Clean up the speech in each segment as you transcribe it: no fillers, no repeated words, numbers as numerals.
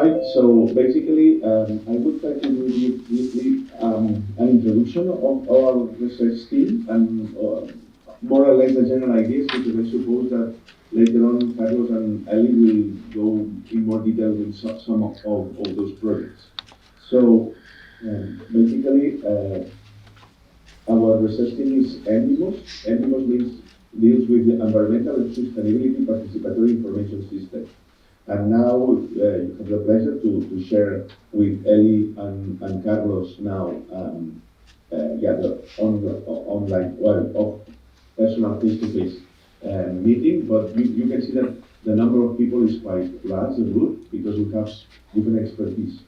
Right, so basically, I would like to do briefly an introduction of our research team and more or less the general ideas, because I suppose that later on Carlos and Ellie will go in more detail with some of those projects. So basically, our research team is ENVIMOS. ENVIMOS deals with the environmental and sustainability participatory information system. And now you have the pleasure to share with Ellie and Carlos now, the online, of personal face-to-face meeting. But you can see that the number of people is quite large and good because we have different expertise.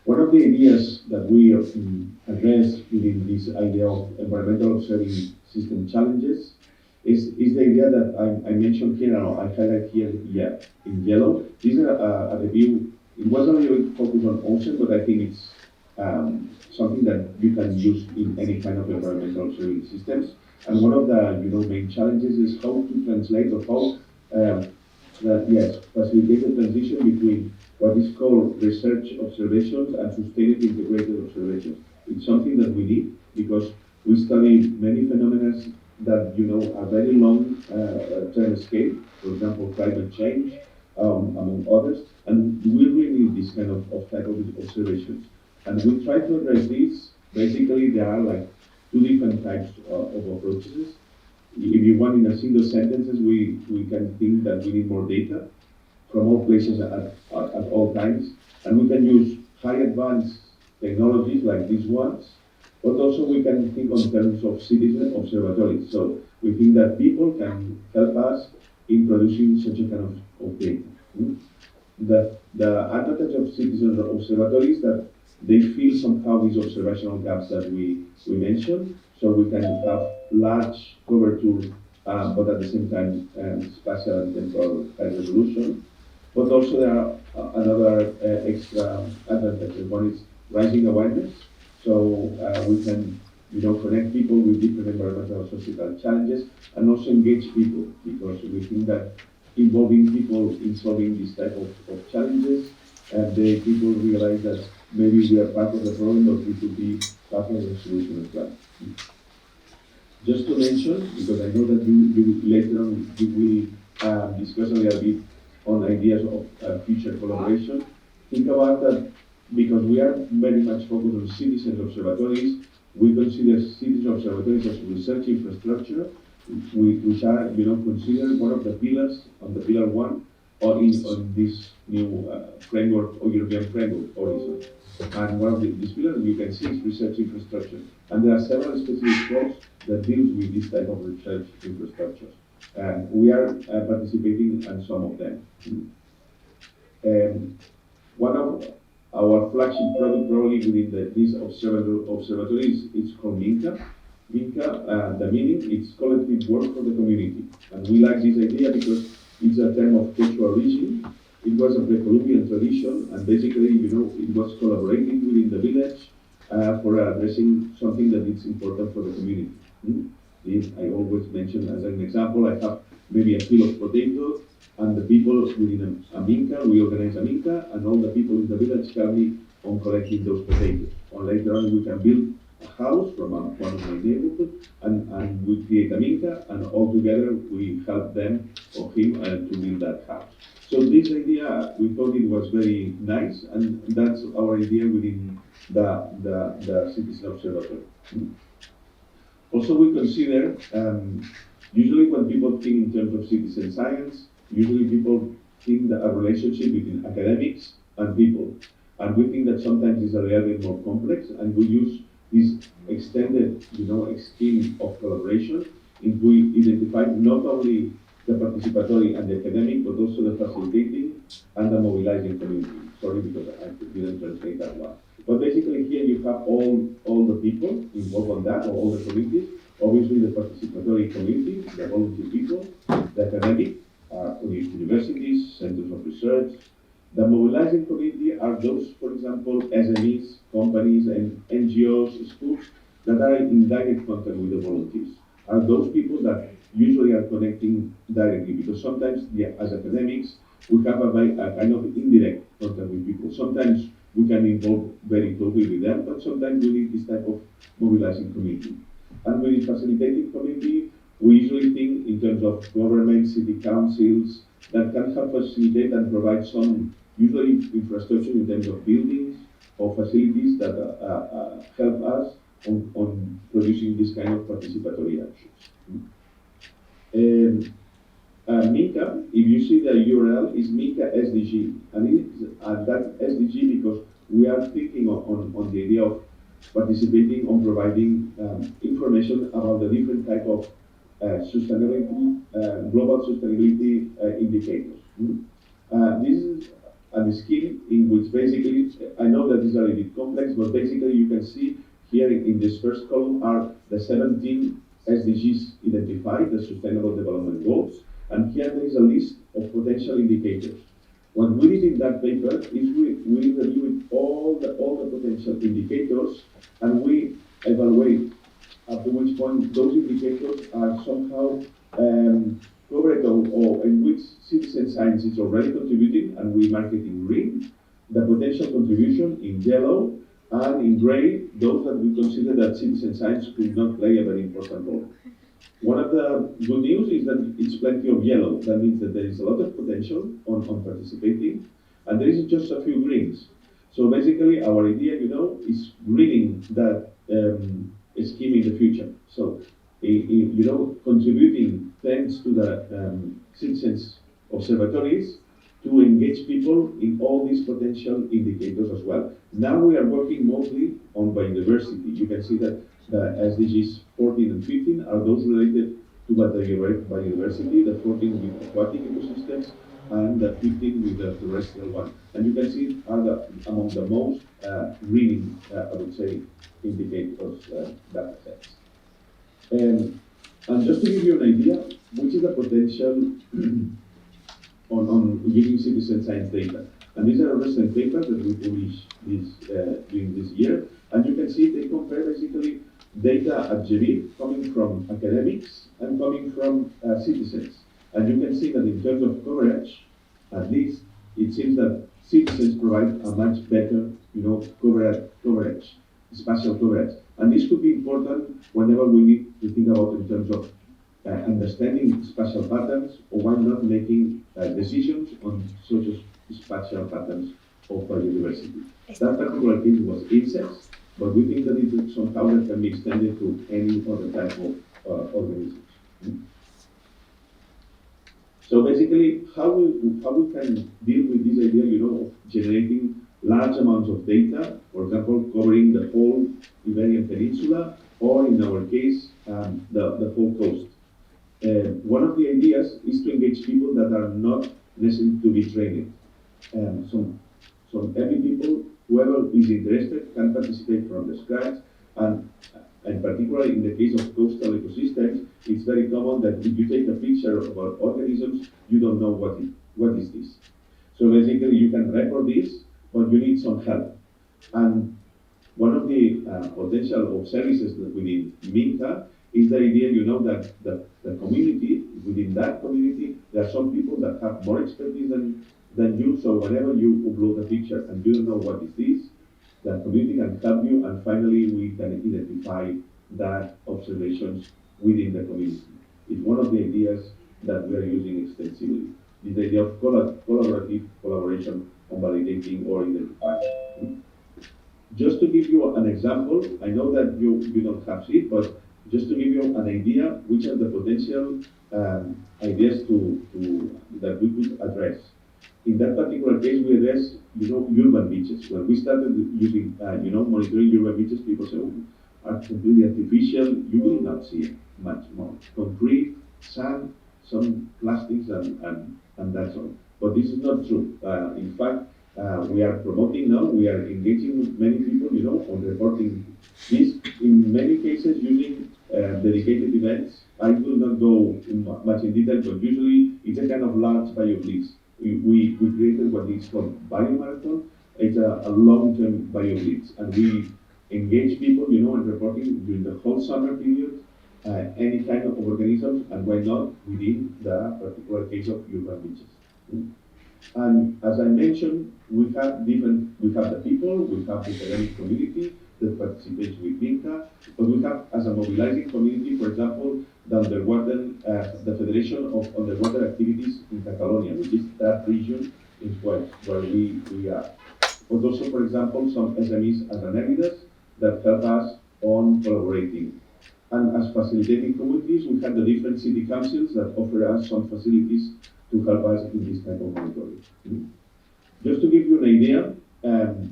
One of the ideas that we address within this idea of environmental observing system challenges is the idea that I mentioned here, and I highlight here in yellow. This is a review. It wasn't really focused on ocean, but I think it's something that you can use in any kind of environmental observing systems. And one of the main challenges is how to translate or how facilitate the transition between what is called research observations and sustained integrated observations. It's something that we need because we study many phenomena that are very long term scale, for example, climate change, among others, and we really need this kind of type of observations. And we try to address this. Basically, there are like two different types of approaches. If you want, in a single sentences, we can think that we need more data from all places at all times, and we can use high advanced technologies like these ones, but also we can think on terms of citizen observatories. So we think that people can help us in producing such a kind of data. The advantage of citizen observatories is that they fill somehow these observational gaps that we mentioned, so we can have large coverture, but at the same time spatial and temporal high resolution. But also there are another extra advantages. One is rising awareness, so we can connect people with different environmental and social challenges, and also engage people, because we think that involving people in solving this type of challenges, the people realize that maybe we are part of the problem, but we could be part of the solution as well. Just to mention, because I know that you later on you will discuss a little bit on ideas of future collaboration. Think about that, because we are very much focused on citizen observatories. We consider citizen observatories as research infrastructure, which are considered one of the pillars on the pillar one, or on this new framework or European framework horizon. And one of these pillars you can see is research infrastructure. And there are several specific courses that deals with this type of research infrastructure. And we are participating in some of them. One of our flagship product probably within these observatories is called MINCA. MINCA, the meaning is collective work for the community. And we like this idea because it's a term of Quechua origin. It was a pre-Columbian tradition, and basically, it was collaborating within the village for addressing something that is important for the community. I always mention as an example, I have maybe a field of potatoes, and the people within a minca, we organize a minca, and all the people in the village help me on collecting those potatoes. Or later on, we can build a house from one of my neighborhood, and we create a minca, and all together we help them or him to build that house. So this idea, we thought it was very nice, and that's our idea within the Citizen Observatory. Also, we consider, usually when people think in terms of citizen science, usually people think that a relationship between academics and people. And we think that sometimes it's a little bit more complex, and we use this extended, scheme of collaboration if we identify not only the participatory and the academic, but also the facilitating and the mobilizing community. Sorry, because I didn't translate that one. But basically here you have all the people involved on that, or all the communities. Obviously the participatory community, the volunteer people, the academic, universities, centers of research. The mobilizing community are those, for example, SMEs, companies, and NGOs, schools that are in direct contact with the volunteers. Are those people that usually are connecting directly, because sometimes, as academics, we have a kind of indirect contact with people. Sometimes we can involve very closely with them, but sometimes we need this type of mobilizing community. And with the facilitating community, we usually think in terms of government, city councils, that can help facilitate and provide some, usually infrastructure in terms of buildings or facilities that help us on producing this kind of participatory actions. Minka, if you see the URL, is Minka SDG, and that's SDG because we are thinking on the idea of participating on providing information about the different type of sustainability, global sustainability indicators. This is a scheme in which basically, I know that this is a little bit complex, but basically you can see here in this first column are the 17 SDGs identified, the Sustainable Development Goals, and here there is a list of potential indicators. What we did in that paper is we reviewed all the potential indicators and we evaluate up to which point those indicators are somehow covered or in which citizen science is already contributing, and we mark it in green, the potential contribution in yellow, and in gray, those that we consider that citizen science could not play a very important role. One of the good news is that it's plenty of yellow. That means that there is a lot of potential on participating, and there is just a few greens. So basically, our idea, is greening that scheme in the future. So, contributing thanks to the citizens observatories to engage people in all these potential indicators as well. Now we are working mostly on biodiversity. You can see that the SDGs 14 and 15 are those related to biodiversity, the 14 with aquatic ecosystems, and the 15 with the terrestrial one. And you can see are among the most green, I would say, indicators data sets. And just to give you an idea, which is the potential on using citizen science data. And these are recent papers that we published during this year. And you can see they compare basically data at GBIF coming from academics and coming from citizens. And you can see that in terms of coverage, at least it seems that citizens provide a much better, coverage, spatial coverage. And this could be important whenever we need to think about in terms of understanding spatial patterns, or why not making decisions on such spatial patterns of biodiversity. That particular case was insects, but we think that it somehow that can be extended to any other type of organisms. So basically, how we can deal with this idea, of generating large amounts of data, for example, covering the whole Iberian Peninsula, or in our case, the whole coast. One of the ideas is to engage people that are not necessary to be trained. So every people, whoever is interested, can participate from the scratch, and particularly in the case of coastal ecosystems, it's very common that if you take a picture of organisms, you don't know what is this. So basically, you can record this, but you need some help. And one of the potential of services that within Minka is the idea, that the community, within that community, there are some people that have more expertise than you, so whenever you upload a picture and you don't know what is this, the community can help you, and finally we can identify that observations within the community. It's one of the ideas that we are using extensively. This idea of collaboration on validating or identifying. Just to give you an example, I know that you don't have it, but just to give you an idea, which are the potential ideas that we could address. In that particular case, we address, urban beaches. When we started using, monitoring urban beaches, people say, are completely artificial. You will not see much more concrete, sand, some plastics, and that's all. But this is not true. In fact, we are promoting now. We are engaging with many people, on reporting this. In many cases, using dedicated events. I will not go much in detail, but usually it's a kind of large bioblitz. We created what is called biomarathon. It's a long-term bioblitz, and we engage people, in reporting during the whole summer period, any kind of organisms, and why not within the particular case of urban beaches. And as I mentioned, we have the people, we have the academic community that participates with Vinca, but we have as a mobilizing community, for example, the Federation of Underwater Activities in Catalonia, which is that region in where we are. But also, for example, some SMEs as Anelidas that help us on collaborating. And as facilitating communities, we have the different city councils that offer us some facilities to help us in this type of monitoring. Just to give you an idea,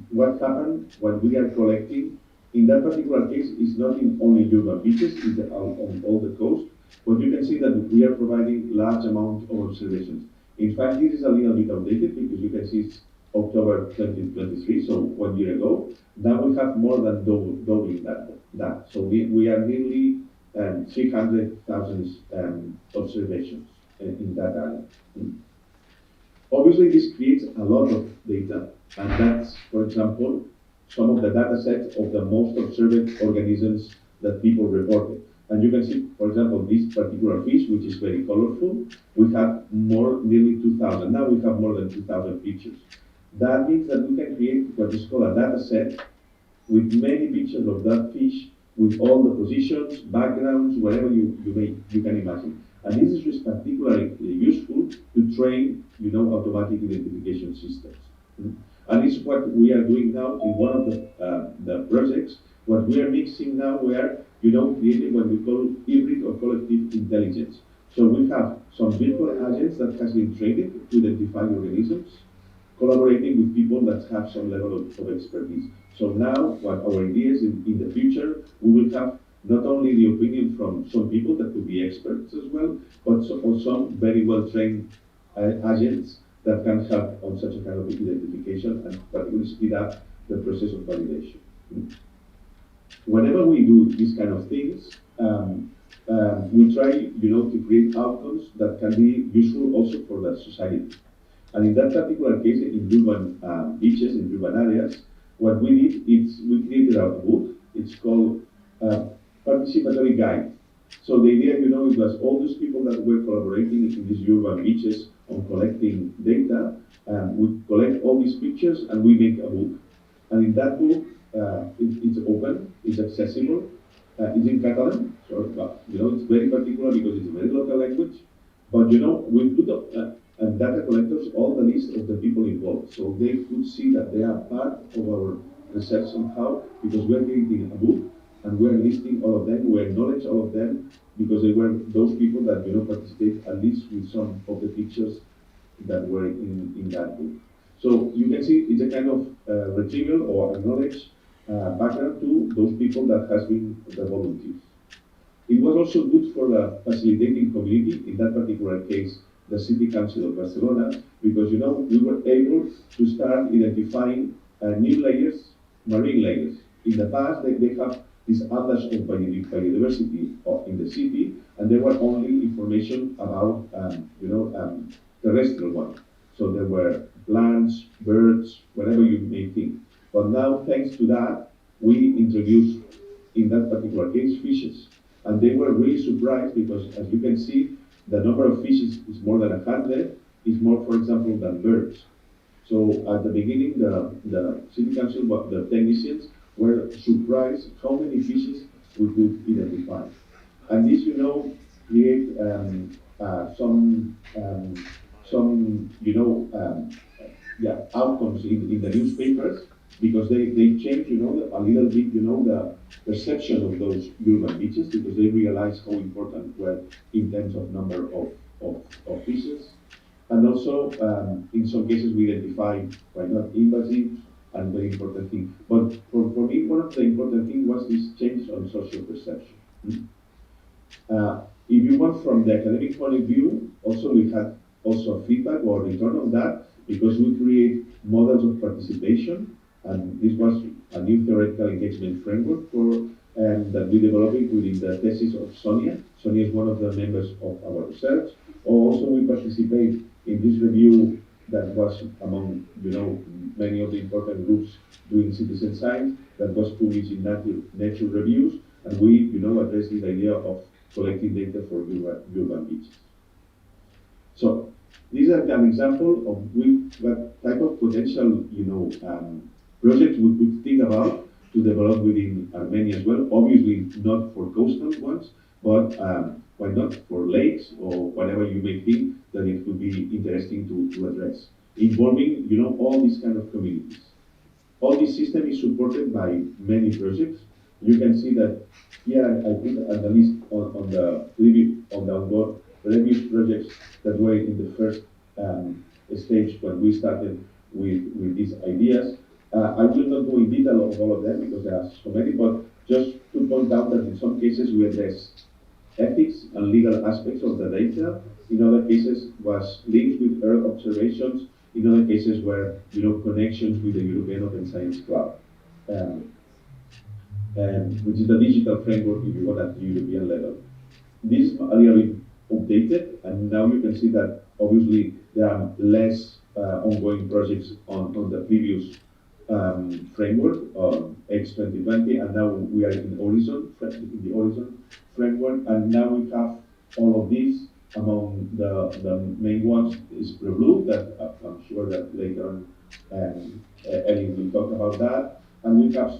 what happened, what we are collecting, in that particular case, is not in only urban beaches, it's on all the coast, but you can see that we are providing large amount of observations. In fact, this is a little bit outdated because you can see it's October 2023, so 1 year ago. Now we have more than doubling that. So we are nearly 300,000 observations in that area. Obviously, this creates a lot of data, and that's, for example, some of the data sets of the most observed organisms that people reported. And you can see, for example, this particular fish, which is very colorful, we have nearly 2,000. Now we have more than 2,000 pictures. That means that we can create what is called a data set with many pictures of that fish, with all the positions, backgrounds, whatever you can imagine. And this is particularly useful to train, automatic identification systems. And this is what we are doing now in one of the projects. What we are mixing now, we are, creating what we call hybrid or collective intelligence. So we have some virtual agents that has been trained to identify organisms, collaborating with people that have some level of expertise. So now, what our idea is in the future, we will have not only the opinion from some people that could be experts as well, but some very well-trained agents that can help on such a kind of identification and particularly speed up the process of validation. Whenever we do these kind of things, we try, to create outcomes that can be useful also for the society. And in that particular case, in urban beaches, in urban areas, what we did is we created a book. It's called Participatory Guide. So the idea, it was all those people that were collaborating in these urban beaches on collecting data. We collect all these pictures and we make a book. And in that book, it's open, it's accessible, it's in Catalan. So, it's very particular because it's a very local language. But, we put up data collectors all the list of the people involved. So they could see that they are part of our research somehow because we're creating a book and we're listing all of them, we acknowledge all of them because they were those people that participate at least with some of the pictures that were in that book. So you can see it's a kind of retrieval or acknowledge background to those people that has been the volunteers. It was also good for the facilitating community, in that particular case, the City Council of Barcelona, because we were able to start identifying new layers, marine layers. In the past, they have this atlas of biodiversity in the city, and there were only information about terrestrial one. So there were plants, birds, whatever you may think. But now, thanks to that, we introduced, in that particular case, fishes. And they were really surprised because, as you can see, the number of fishes is more than 100, is more, for example, than birds. So at the beginning, the city council, the technicians were surprised how many fishes we could identify. And this, create outcomes in the newspapers because they change, a little bit, the perception of those urban beaches because they realize how important were in terms of number of fishes. And also, in some cases, we identify why not invasive and very important thing. But for me, one of the important things was this change on social perception. If you want from the academic point of view, also we had also feedback or return on that because we create models of participation, and this was a new theoretical engagement framework that we developed within the thesis of Sonia. Sonia is one of the members of our research. Also, we participate in this review that was among many of the important groups doing citizen science that was published in Nature Reviews, and we addressed this idea of collecting data for urban beaches. So This is an example of what type of potential, projects we could think about to develop within Armenia as well. Obviously, not for coastal ones, but why not for lakes or whatever you may think that it could be interesting to address, involving, all these kind of communities. All this system is supported by many projects. You can see that here I put at the list on the previous on the onboard previous projects that were in the first stage when we started with these ideas. I will not go in detail of all of them because there are so many, but just to point out that in some cases we address ethics and legal aspects of the data. In other cases was linked with Earth observations. In other cases were, connections with the European Open Science Club, um, which is the digital framework if you want at the European level. This is a little bit updated, and now you can see that obviously there are less ongoing projects on the previous framework, X2020, and now we are in the Horizon framework, and now we have all of these. Among the main ones is Blue, that I'm sure that later on Ellie will talk about that. And we have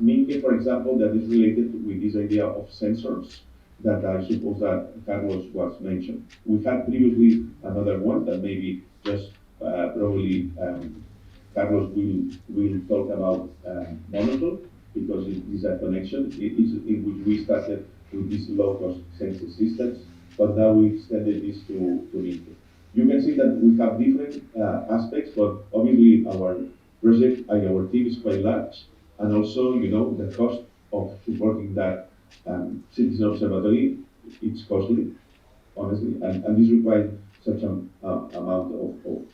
Minke, for example, that is related with this idea of sensors that I suppose that Carlos was mentioned. We had previously another one that maybe just probably Carlos will talk about Monocle because it is a connection in which we started with these low-cost sensor systems, but now we extended this to Minke. You can see that we have different aspects, but obviously our project and our team is quite large, and also the cost of supporting that citizen observatory, it's costly, honestly, and this requires such an amount of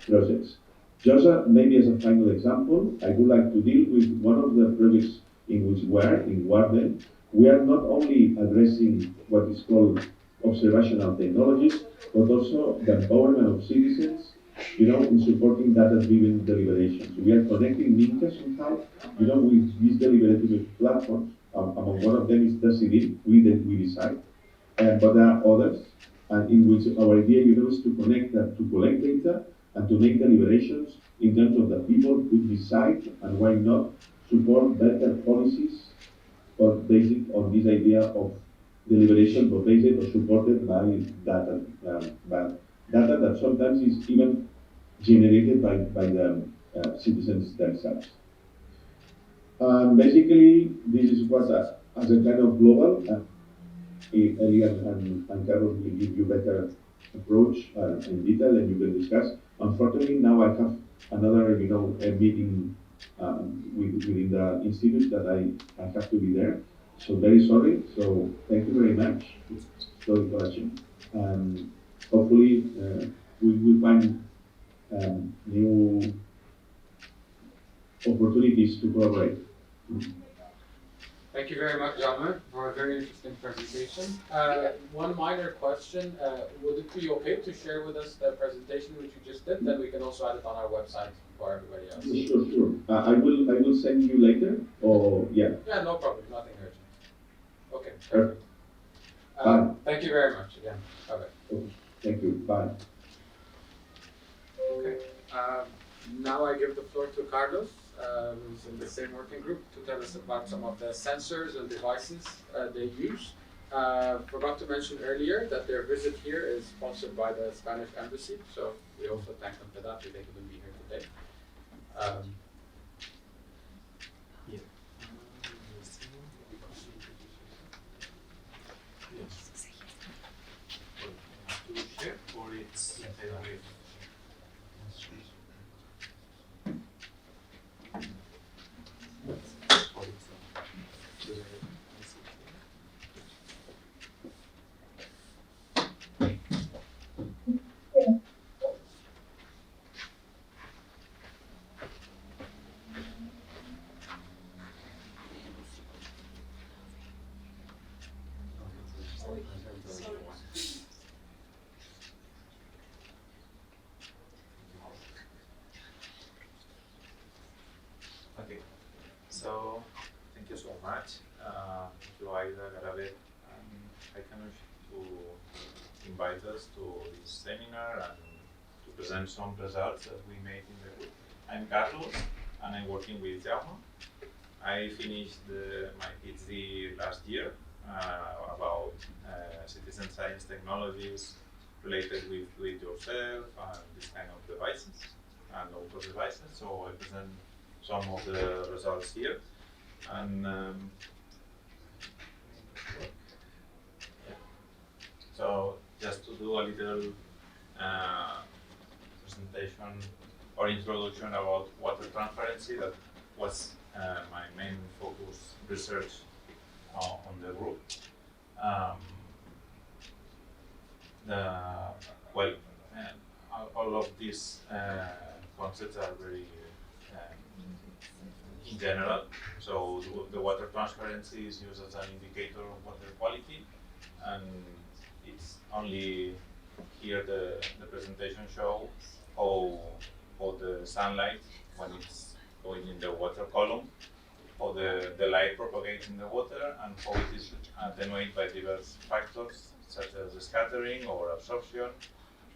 projects. Just maybe as a final example, I would like to deal with one of the projects in which we're in Warden. We are not only addressing what is called observational technologies, but also the empowerment of citizens, in supporting data-driven deliberations. We are connecting Minka somehow, with these deliberative platforms. Among one of them is the CD, we decide, but there are others, and in which our idea, is to connect that, to collect data and to make deliberations in terms of the people who decide and why not support better policies, but based on this idea of deliberation, but based or supported by data that sometimes is even generated by the citizens themselves. Basically, this is what as a kind of global. Elias and Carlos will give you better approach in detail, and you can discuss. Unfortunately, now I have another, a meeting within the institute that I have to be there. So very sorry. So thank you very much for the question. Hopefully, we will find new opportunities to collaborate. Thank you very much, Jaume, for a very interesting presentation. One minor question, would it be okay to share with us the presentation which you just did? Then we can also add it on our website for everybody else. Sure. I will send you later, or yeah. Yeah, no problem, nothing urgent. Okay, perfect. Thank you very much again. Bye-bye. Okay. Thank you, bye. Okay, now I give the floor to Carlos, who's in the same working group, to tell us about some of the sensors and devices they use. Forgot to mention earlier that their visit here is sponsored by the Spanish Embassy, so we also thank them for that. They couldn't be here today. Or it's okay, so thank you so much to Aida, Garabet, and I can to invite us to this seminar and to present some results that we made in the group. I'm Carlos, and I'm working with Jaume. I finished my PhD last year about citizen science technologies related with do-it-yourself and this kind of devices and auto devices. So I present some of the results here. And so just to do a little presentation or introduction about water transparency, that was my main focus research on the group. All of these concepts are very in general. So the water transparency is used as an indicator of water quality, and it's only here the presentation shows how the sunlight, when it's going in the water column, how the light propagates in the water, and how it is attenuated by diverse factors such as scattering or absorption.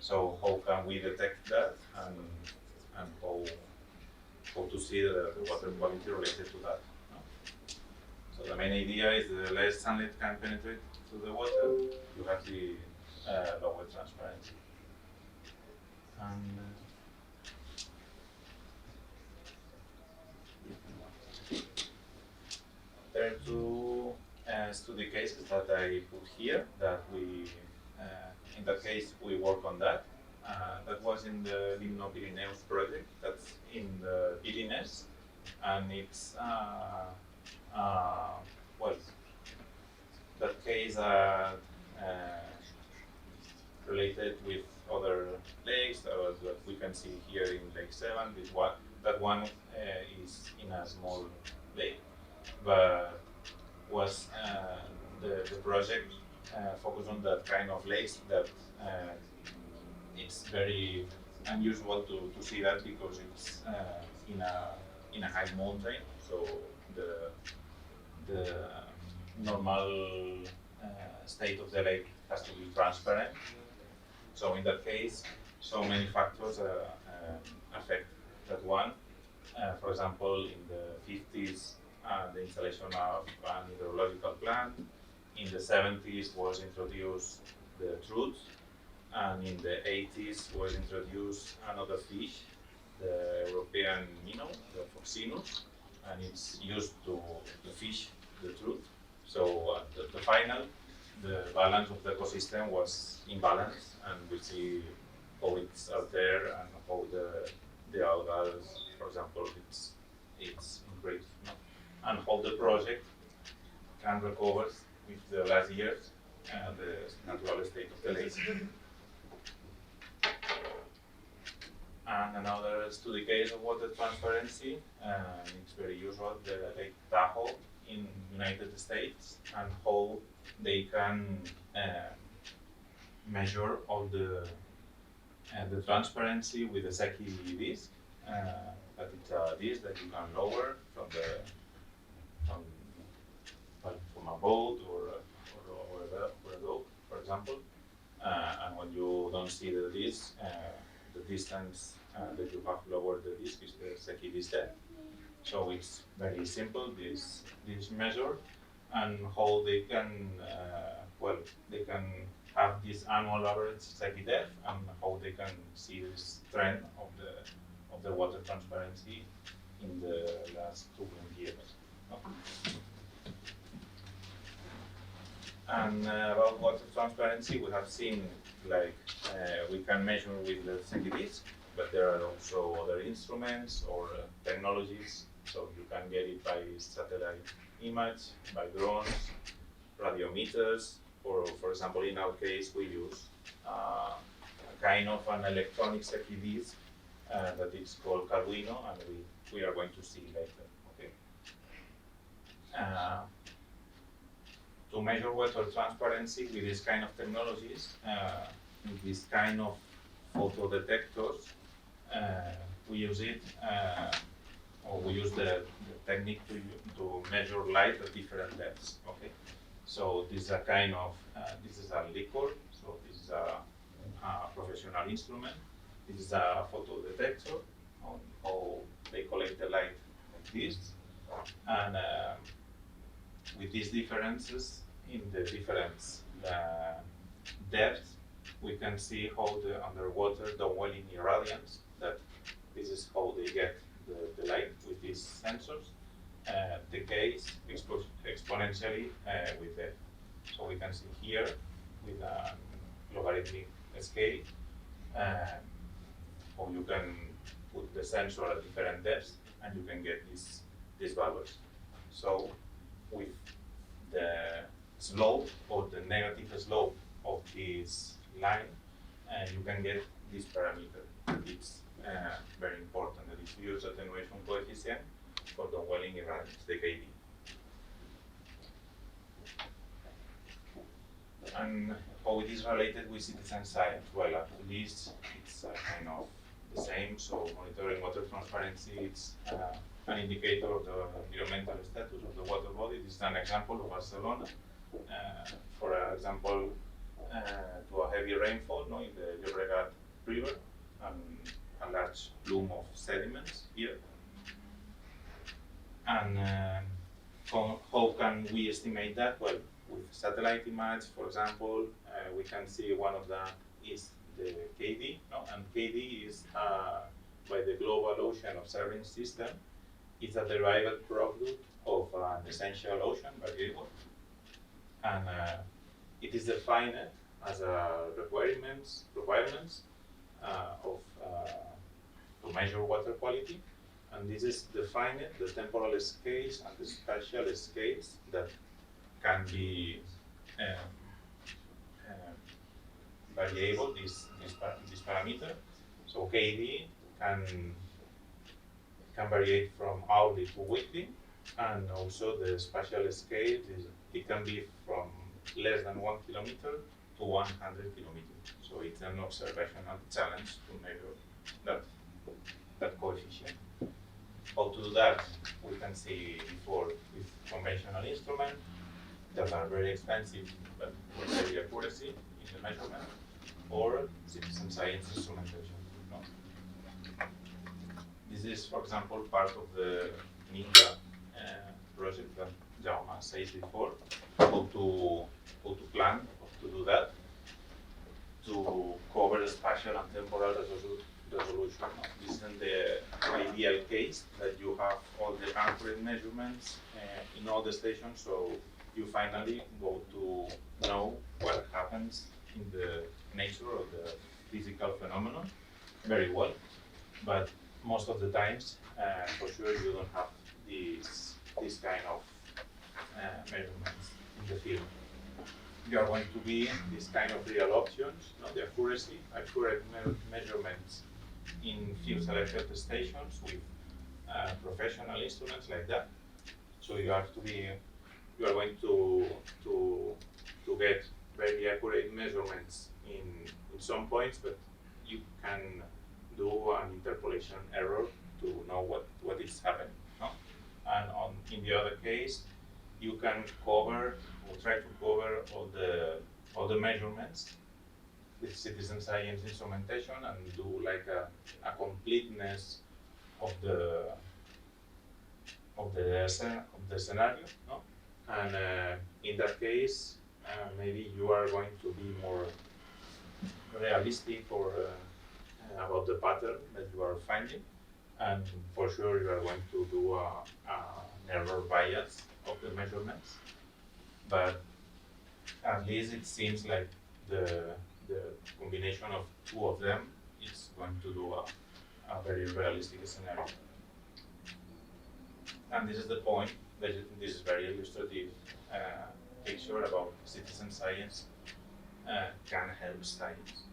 So how can we detect that, and how to see the water quality related to that. No? So the main idea is the less sunlight can penetrate to the water, you have the lower transparency. And there are two study cases that I put here that we, in that case, we work on that. That was in the Limno Pirineus project, that's in the Pyrenees, and it's, well, that case related with other lakes that we can see here in Lake 7. That one is in a small lake, but was the project focused on that kind of lakes that it's very unusual to see that because it's in a high mountain, so the normal state of the lake has to be transparent. So in that case, so many factors affect that one. For example, in the 50s, the installation of an hydroecological plant. In the 70s was introduced the trout, and in the 80s was introduced another fish, the European minnow, the Foxinus, and it's used to fish the trout. So at the final, the balance of the ecosystem was imbalanced, and we see how it's out there and how the algae, for example, it's increased, no? And how the project can recover with the last years the natural state of the lake. And another study case of water transparency, it's very usual, the Lake Tahoe in United States, and how they can measure all the transparency with the Secchi disc. That it's a disc that you can lower from a boat or a dog, for example. And when you don't see the disc, the distance that you have lowered the disc is the Secchi disc depth. So it's very simple, this measure, and how they can they can have this annual average Secchi depth, and how they can see this trend of the water transparency in the last 2 years. And about water transparency, we have seen we can measure with the Secchi disc, but there are also other instruments or technologies. So you can get it by satellite image, by drones, radiometers, or for example, in our case, we use a kind of an electronic Secchi disc that is called Arduino, and we are going to see later. Okay. To measure water transparency with this kind of technologies, with this kind of photo detectors, we use it, or we use the technique to measure light at different depths. Okay, so this is a kind of this is a liquor. So this is is a professional instrument. This is a photo detector on how they collect the light like this. And with these differences in the different depths, we can see how the underwater dwelling irradiance, that this is how they get the light with these sensors, decays exponentially with depth. So we can see here with a logarithmic scale, or you can put the sensor at different depths and you can get these values. So with the slope or the negative slope of this line, you can get this parameter. It's very important, the diffuse attenuation coefficient for the dwelling irradiance, the KD. And how it is related with citizen science? Well, at least it's kind of the same. So monitoring water transparency, it's an indicator of the environmental status of the water body. This is an example of Barcelona. For example, to a heavy rainfall in the Llobregat River, and a large plume of sediments here. And how can we estimate that? Well, with satellite image, for example, we can see one of them is the KD, and KD is by the Global Ocean Observing System. It's a derived product of an essential ocean variable, and it is defined as a requirements of to measure water quality, and this is defined the temporal scales and the spatial scales that can be variable, this parameter. So KD can vary from hourly to weekly, and also the spatial scale it can be from less than 1 kilometer to 100 kilometers. So it's an observational challenge to measure that coefficient. How to do that? We can see before with conventional instruments that are very expensive but with very accuracy in the measurement, or citizen science instrumentation. This is, for example, part of the NICA project that Jaume said before, how to plan, how to do that, to cover the spatial and temporal resolution. This is in the ideal case that you have all the accurate measurements in all the stations, so you finally go to know what happens in the nature of the physical phenomenon very well. But most of the times, for sure, you don't have this kind of measurements in the field. You are going to be this kind of real options, the accurate measurements in field selected stations with professional instruments like that. So you are going to get very accurate measurements in some points, but you can do an interpolation error to know what is happening. And in the other case, you can cover or try to cover all the measurements with citizen science instrumentation and do like a completeness of the scenario. And in that case, maybe you are going to be more realistic or about the pattern that you are finding, and for sure you are going to do an error bias of the measurements. But at least it seems like the combination of two of them is going to do a very realistic scenario. And this is the point. This is very illustrative picture about citizen science can help science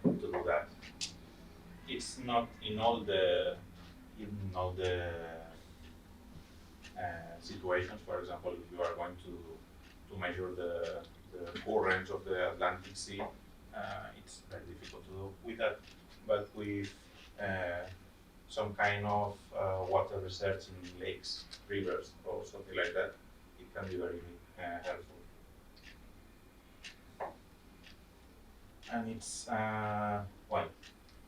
to do that. It's not in all the situations. For example, if you are going to measure the currents of the Atlantic Sea, it's very difficult to do with that. But with some kind of water research in lakes, rivers, or something like that, it can be very helpful. and it's well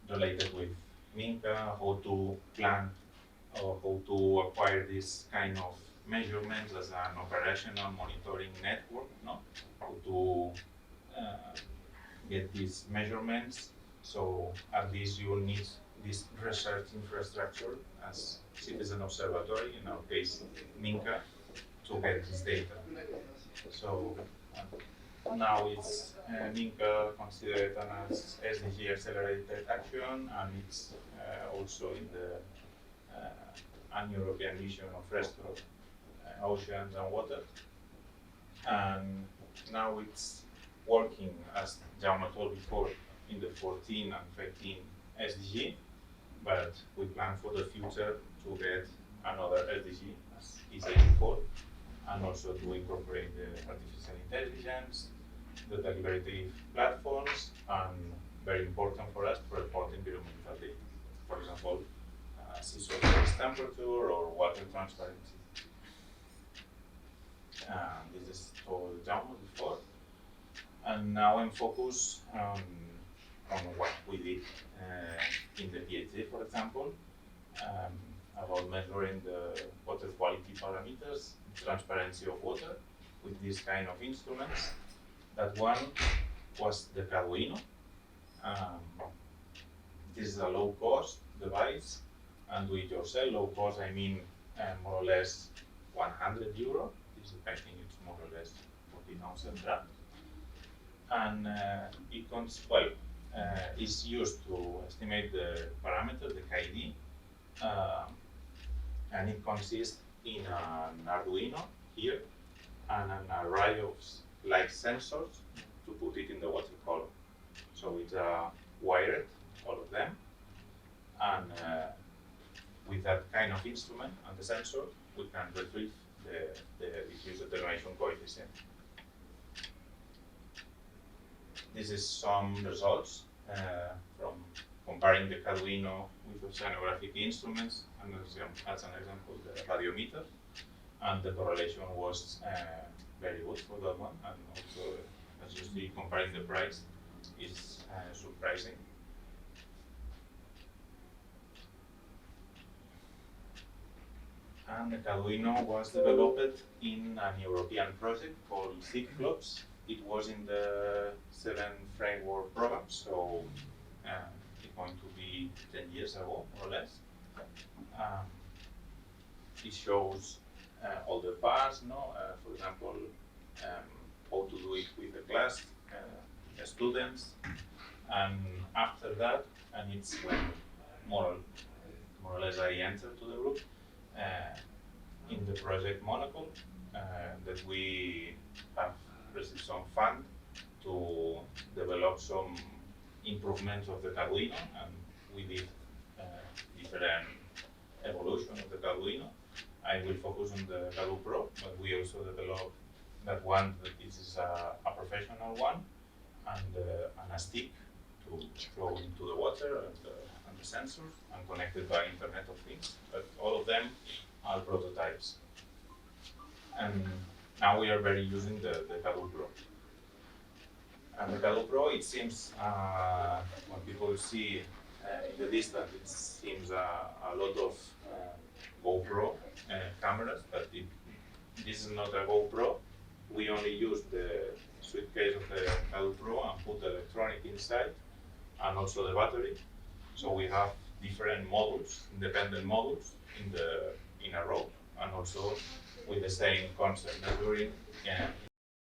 related with Minka, how to plan or how to acquire this kind of measurements as an operational monitoring network, no? How to get these measurements. So at least you need this research infrastructure as citizen observatory, in our case Minka, to get this data. So now it's Minka considered as SDG accelerated action, and it's also in the Pan-European vision of restore oceans and water. And now it's working, as Jaume told before, in the 14 and 15 SDG, but we plan for the future to get another SDG, as he said before, and also to incorporate the artificial intelligence, the deliberative platforms, and very important for us to report environmental data. For example, sea surface temperature or water transparency. This is told Jaume before. And now I'm focused on what we did in the PhD, for example, about measuring the water quality parameters, transparency of water with this kind of instruments. That one was the Arduino. This is a low-cost device, and do it yourself. Low cost, I mean more or less 100 euro. I think it's more or less 40,000 rand. And is used to estimate the parameter, the KD, and it consists in an Arduino here and an array of light sensors to put it in the water column. So it's wired, all of them, and with that kind of instrument and the sensor, we can retrieve the diffuse attenuation coefficient. This is some results from comparing the Arduino with oceanographic instruments, and as an example, the radiometer, and the correlation was very good for that one, and also, as you see, comparing the price is surprising. And the Arduino was developed in an European project called Cyclops. It was in the 7th framework program, so it's going to be 10 years ago, more or less. It shows all the parts, for example, how to do it with the class, the students, and after that, and it's when more or less I entered to the group, in the project Monocle, that we have received some fund to develop some improvements of the Arduino, and we did different evolution of the Arduino. I will focus on the Arduino Pro, but we also developed that one, that this is a professional one, and a stick to throw into the water, and the sensors, and connected by Internet of Things. But all of them are prototypes. And now we are very using the Arduino Pro. And the Arduino Pro, it seems, when people see in the distance, it seems a lot of GoPro cameras, but this is not a GoPro. We only use the suitcase of the Arduino Pro and put the electronic inside, and also the battery. So we have different modules, independent modules in a row, and also with the same concept, measuring